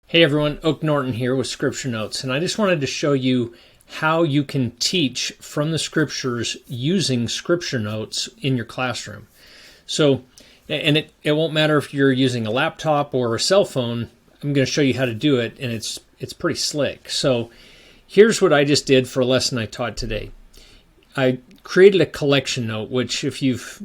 Hey everyone, Oak Norton here with Scripture Notes, and I just wanted to show you how you can teach from the Scriptures using Scripture Notes in your classroom. So, and it won't matter if you're using a laptop or a cell phone. I'm going to show you how to do it, and it's pretty slick. So, here's what I just did for a lesson I taught today. I created a collection note, which if you've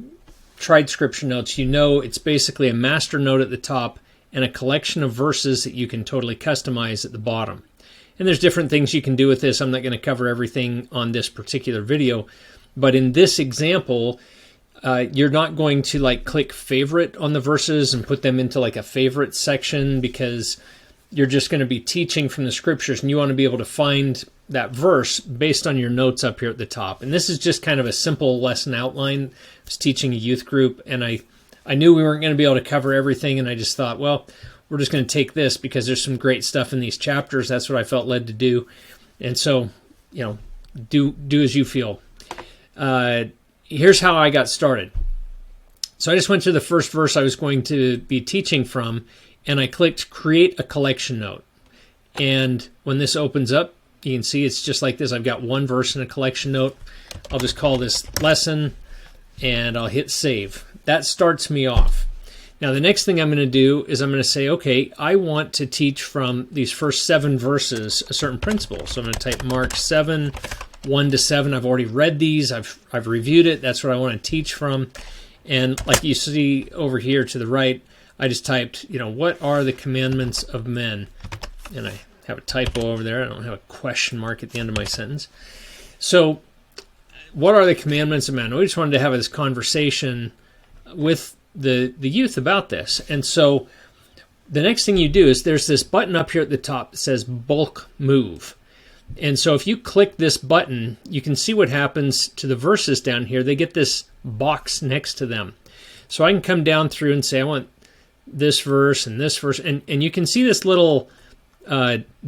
tried Scripture Notes, you know it's basically a master note at the top and a collection of verses that you can totally customize at the bottom. And there's different things you can do with this. I'm not going to cover everything on this particular video, but in this example, you're not going to like click favorite on the verses and put them into like a favorite section, because you're just going to be teaching from the Scriptures and you want to be able to find that verse based on your notes up here at the top. And this is just kind of a simple lesson outline. I was teaching a youth group, and I knew we weren't going to be able to cover everything, and I just thought, well, we're just going to take this because there's some great stuff in these chapters. That's what I felt led to do. And so, do as you feel. Here's how I got started. So I just went to the first verse I was going to be teaching from, and I clicked Create a Collection Note. And when this opens up, you can see it's just like this. I've got one verse in a collection note. I'll just call this Lesson, and I'll hit Save. That starts me off. Now the next thing I'm going to do is I'm going to say, okay, I want to teach from these first 7 verses a certain principle. So I'm going to type Mark 7, 1-7. I've already read these. I've reviewed it. That's what I want to teach from. And like you see over here to the right, I just typed, what are the commandments of men? And I have a typo over there. I don't have a question mark at the end of my sentence. So what are the commandments of men? We just wanted to have this conversation with the youth about this. And so the next thing you do is there's this button up here at the top that says bulk move. And so if you click this button, you can see what happens to the verses down here. They get this box next to them. So I can come down through and say, I want this verse and this verse. And you can see this little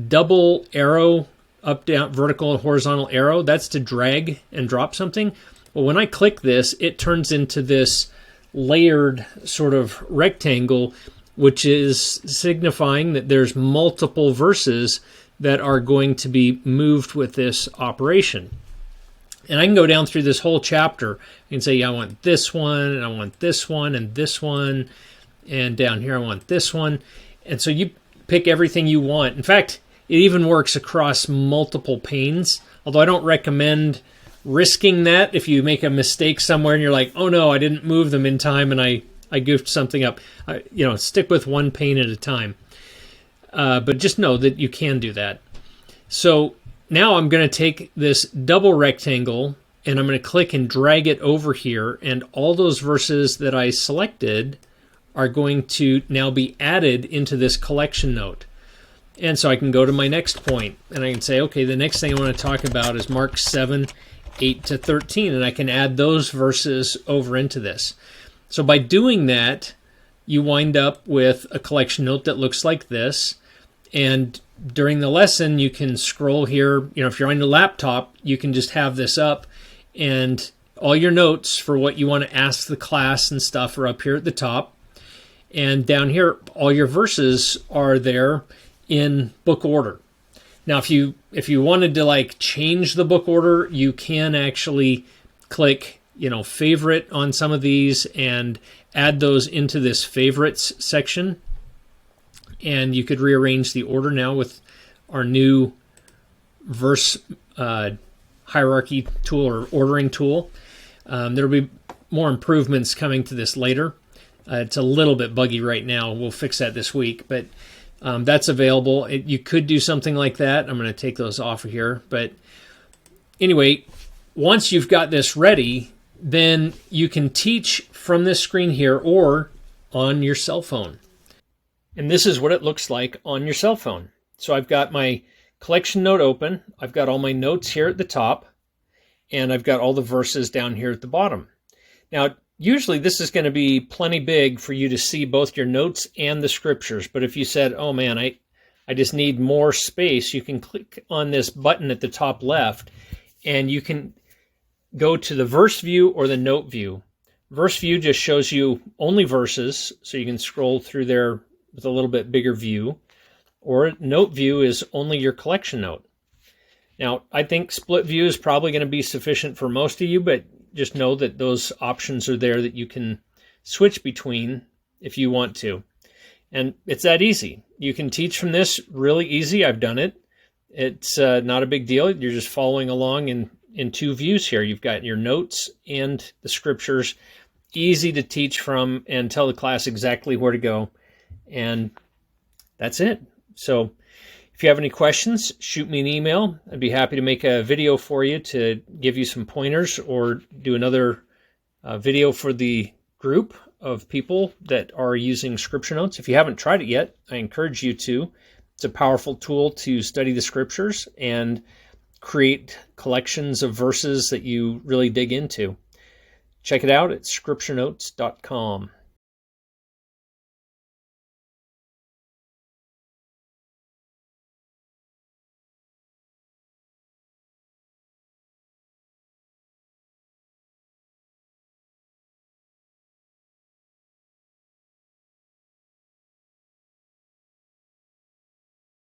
double arrow, up, down, vertical and horizontal arrow. That's to drag and drop something. Well, when I click this, it turns into this layered sort of rectangle, which is signifying that there's multiple verses that are going to be moved with this operation. And I can go down through this whole chapter and say, I want this one, and I want this one, and this one, and down here I want this one. And so you pick everything you want. In fact, it even works across multiple panes, although I don't recommend risking that if you make a mistake somewhere and you're like, oh no, I didn't move them in time and I goofed something up. Stick with one pane at a time. But just know that you can do that. So now I'm going to take this double rectangle and I'm going to click and drag it over here, and all those verses that I selected are going to now be added into this collection note. And so I can go to my next point and I can say, okay, the next thing I want to talk about is Mark 7, 8-13, and I can add those verses over into this. So by doing that, you wind up with a collection note that looks like this. And during the lesson, you can scroll here. If you're on your laptop, you can just have this up, and all your notes for what you want to ask the class and stuff are up here at the top. And down here, all your verses are there in book order. Now, if you wanted to change the book order, you can actually click, favorite on some of these and add those into this favorites section. And you could rearrange the order now with our new verse hierarchy tool or ordering tool. There'll be more improvements coming to this later. It's a little bit buggy right now. We'll fix that this week, but that's available. You could do something like that. I'm going to take those off of here. But anyway, once you've got this ready, then you can teach from this screen here or on your cell phone. And this is what it looks like on your cell phone. So I've got my collection note open. I've got all my notes here at the top, and I've got all the verses down here at the bottom. Now, usually this is going to be plenty big for you to see both your notes and the Scriptures. But if you said, oh man, I just need more space, you can click on this button at the top left, and you can go to the verse view or the note view. Verse view just shows you only verses, so you can scroll through there with a little bit bigger view. or note view is only your collection note. Now, I think split view is probably going to be sufficient for most of you, but just know that those options are there that you can switch between if you want to. And it's that easy. You can teach from this really easy. I've done it. It's not a big deal. You're just following along in two views here. You've got your notes and the scriptures. Easy to teach from and tell the class exactly where to go. And that's it. So if you have any questions, shoot me an email. I'd be happy to make a video for you to give you some pointers, or do another video for the group of people that are using Scripture Notes. If you haven't tried it yet, I encourage you to. It's a powerful tool to study the scriptures and create collections of verses that you really dig into. Check it out at scripturenotes.com.